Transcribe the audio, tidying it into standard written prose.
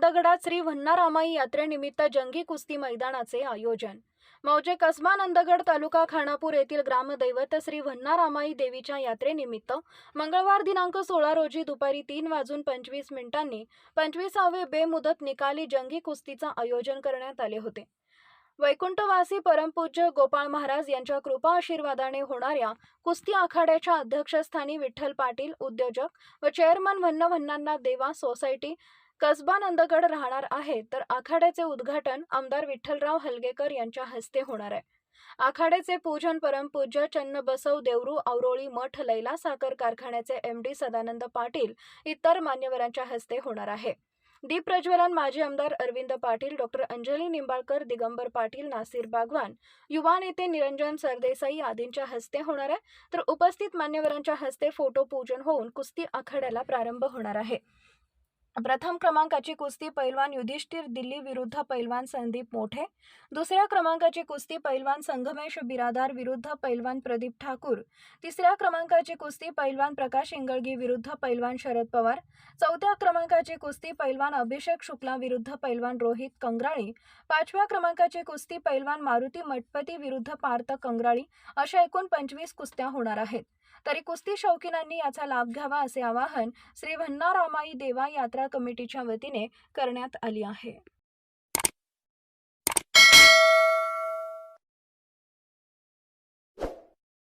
नंदगडात श्री व्हन्नारामाई यात्रेनिमित्त जंगी कुस्ती मैदानाचे आयोजन। मौजे कसबा नंदगड तालुका खानापूर येथील ग्रामदैवत श्री व्हन्नारामाई देवीच्या यात्रेनिमित्त मंगळवार दिनांक 16 रोजी दुपारी 3:25 25वे बेमुदत निकाली जंगी कुस्तीचे आयोजन करण्यात आले होते। वैकुंठवासी परमपूज्य गोपाळ महाराज यांच्या कृपा आशीर्वादाने होणाऱ्या कुस्ती आखाड्याच्या अध्यक्षस्थानी विठ्ठल पाटील उद्योजक व चेअरमन व्हन्ना देवा सोसायटी कसबा नंदगड राहणार आहे। तर आखाड्याचे उद्घाटन आमदार विठ्ठलराव हलगेकर यांच्या हस्ते होणार आहे। आखाड्याचे पूजन परमपूज्य चन्नबसव देवरू औरोळी मठ लैला साखर कारखान्याचे MD सदानंद पाटील इतर मान्यवरांच्या हस्ते होणार आहे। दीप प्रज्वलन माजी आमदार अरविंद पाटील, डॉ. अंजली निंबाळकर, दिगंबर पाटील, नासिर बागवान, युवा नेते निरंजन सरदेसाई आदींच्या हस्ते होणार आहे। तर उपस्थित मान्यवरांच्या हस्ते फोटो पूजन होऊन कुस्ती आखाड्याला प्रारंभ होणार आहे। प्रथम क्रमांकाची कुस्ती पैलवान युधिष्ठिर दिल्ली विरुद्ध पैलवान संदीप मोठे। दुसऱ्या क्रमांकाची कुस्ती पैलवान संगमेश बिरादार विरुद्ध पैलवान प्रदीप ठाकूर। तिसऱ्या क्रमांकाची कुस्ती पैलवान प्रकाश इंगळगी विरुद्ध पैलवान शरद पवार। चौथ्या क्रमांकाची कुस्ती पैलवान अभिषेक शुक्ला विरुद्ध पैलवान रोहित कंगराळी। पाचव्या क्रमांकाची कुस्ती पैलवान मारुती मठपती विरुद्ध पार्थ कंगराळी। अशा एकूण 25 कुस्त्या होणार आहेत। तरी कुस्ती शौकीनांनी याचा लाभ घ्यावा असे आवाहन श्री व्हन्नारामाई देवा यात्रा कमिटीच्या वतीने करण्यात आले आहे।